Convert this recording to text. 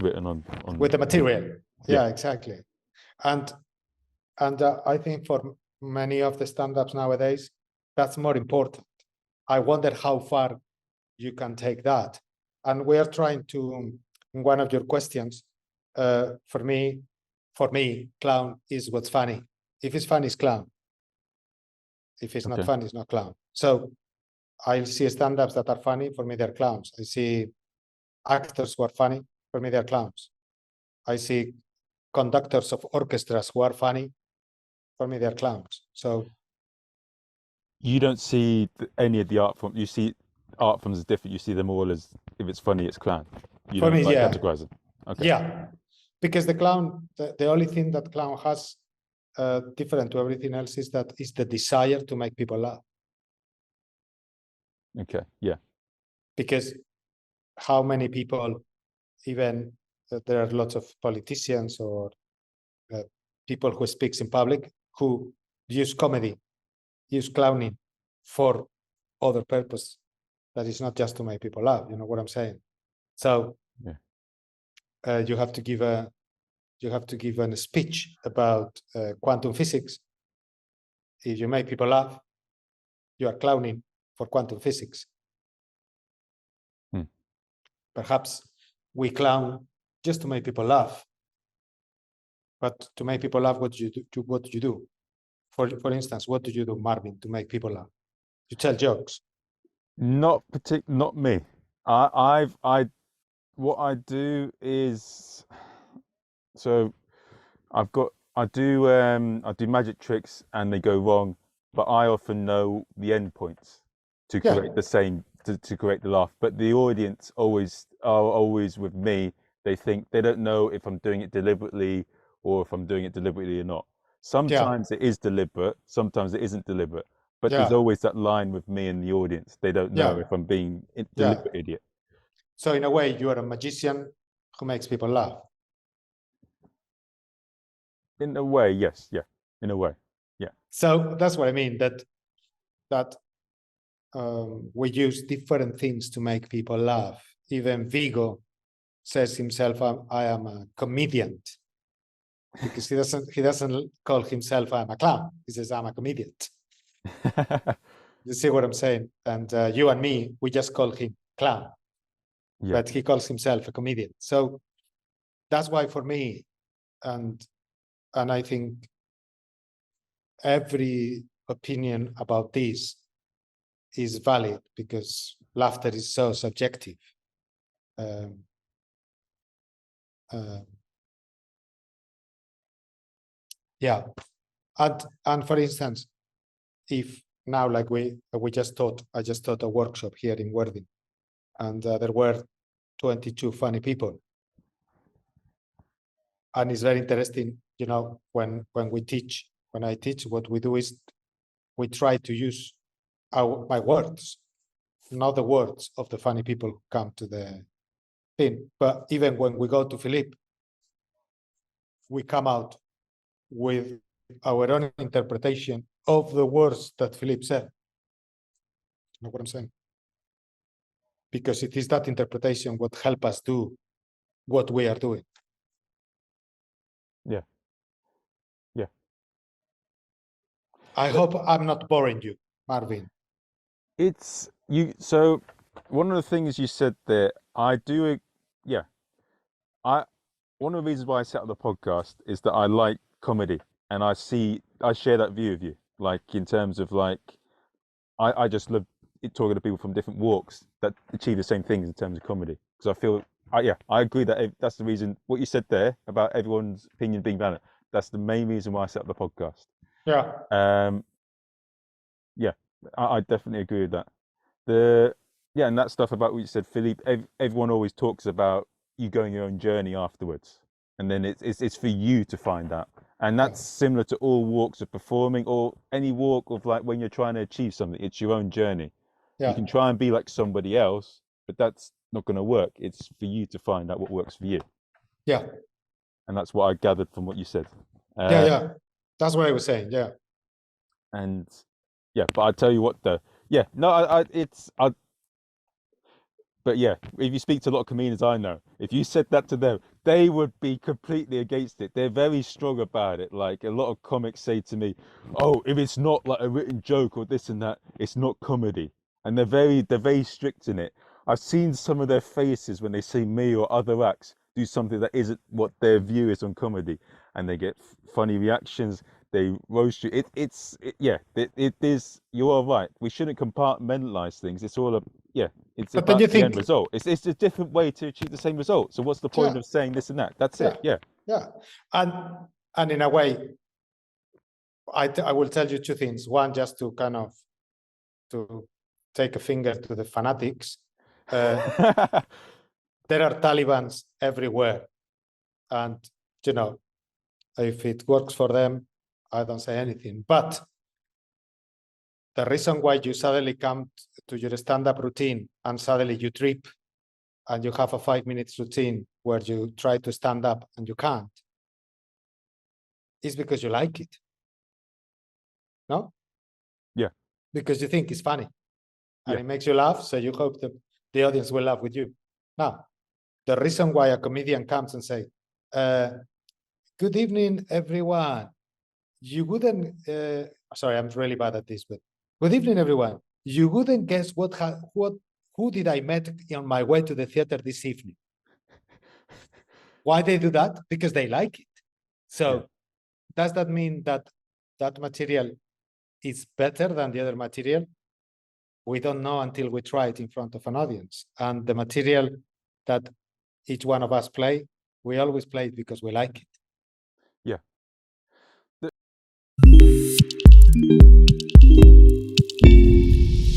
written on with the material. Yeah. Yeah, exactly. And I think for many of the stand-ups nowadays, that's more important. I wonder how far you can take that. And we are trying to, in one of your questions, for me, clown is what's funny. If it's funny, it's clown. If it's not funny, it's not clown. So I see stand-ups that are funny, for me, they're clowns. I see actors who are funny, for me, they're clowns. I see conductors of orchestras who are funny, for me, they're clowns. So you don't see any of the art forms. You see art forms as different. You see them all as, if it's funny, it's clown. You for don't me, yeah. categorize them. Okay. Yeah, because the clown, the only thing that clown has different to everything else is that is the desire to make people laugh. Okay. Yeah. Because how many people, even there are lots of politicians or people who speaks in public who use comedy, use clowning for other purpose that is not just to make people laugh. You know what I'm saying? So you have to give a speech about quantum physics. If you make people laugh, you are clowning for quantum physics. Perhaps we clown just to make people laugh. But to make people laugh, what do you do? For instance, what do you do, Marvin, to make people laugh? You tell jokes. Not me. What I do is, so I do magic tricks and they go wrong, but I often know the end points to create the same, to create the laugh. But the audience are always with me. They don't know if I'm doing it deliberately or if I'm doing it deliberately or not. Sometimes it is deliberate, sometimes it isn't deliberate. But there's always that line with me and the audience. They don't know if I'm being a deliberate idiot. So in a way, you are a magician who makes people laugh. In a way, yes, yeah. In a way, yeah. So that's what I mean. That we use different things to make people laugh. Even Vigo says himself, "I am a comedian," because he doesn't call himself "I'm a clown." He says, "I'm a comedian." You see what I'm saying? And you and me, we just call him clown, but he calls himself a comedian. So that's why for me, and I think every opinion about this is valid because laughter is so subjective. Yeah, and for instance, if now like I just taught a workshop here in Worthing, and there were 22 funny people, and it's very interesting. You know, when I teach, what we do is we try to use my words, not the words of the funny people who come to the thing. But even when we go to Philippe, we come out with our own interpretation of the words that Philippe said. You know what I'm saying? Because it is that interpretation what help us do what we are doing. Yeah. Yeah. I hope I'm not boring you, Marvin. It's you. So one of the things you said there, I do. Yeah. One of the reasons why I set up the podcast is that I like comedy, and I share that view of you. Like in terms of like, I just love talking to people from different walks that achieve the same things in terms of comedy. Because I feel, I agree that that's the reason. What you said there about everyone's opinion being valid. That's the main reason why I set up the podcast. Yeah. Yeah, I definitely agree with that. And that stuff about what you said, Philippe. Everyone always talks about you going your own journey afterwards, and then it's for you to find out. And that's similar to all walks of performing or any walk of like when you're trying to achieve something. It's your own journey. You can try and be like somebody else, but that's not going to work. It's for you to find out what works for you. Yeah. And that's what I gathered from what you said. Yeah. That's what I was saying. Yeah. And but I tell you what, though. Yeah. No, But yeah, if you speak to a lot of comedians I know, if you said that to them, they would be completely against it. They're very strong about it. Like a lot of comics say to me, "Oh, if it's not like a written joke or this and that, it's not comedy." And they're very strict in it. I've seen some of their faces when they see me or other acts do something that isn't what their view is on comedy, and they get funny reactions. They roast you. Yeah. It is. You are right. We shouldn't compartmentalize things. It's all a yeah. It's But then you about the end think, result. It's a different way to achieve the same result. So what's the point yeah, of saying this and that? That's yeah, it. Yeah. yeah. And in a way, I will tell you two things. One, just to kind of to take a finger to the fanatics. There are Talibans everywhere, and you know, if it works for them, I don't say anything. But the reason why you suddenly come to your stand-up routine and suddenly you trip and you have a 5 minutes routine where you try to stand up and you can't, is because you like it. No? Yeah. Because you think it's funny and Yeah. it makes you laugh, so you hope that the audience will laugh with you. Now, the reason why a comedian comes and say, good evening, everyone. You wouldn't, sorry, I'm really bad at this, but good evening, everyone. You wouldn't guess who did I met on my way to the theater this evening? Why they do that? Because they like it. So Yeah. does that mean that that material is better than the other material? We don't know until we try it in front of an audience. And the material that each one of us play, we always play it because we like it.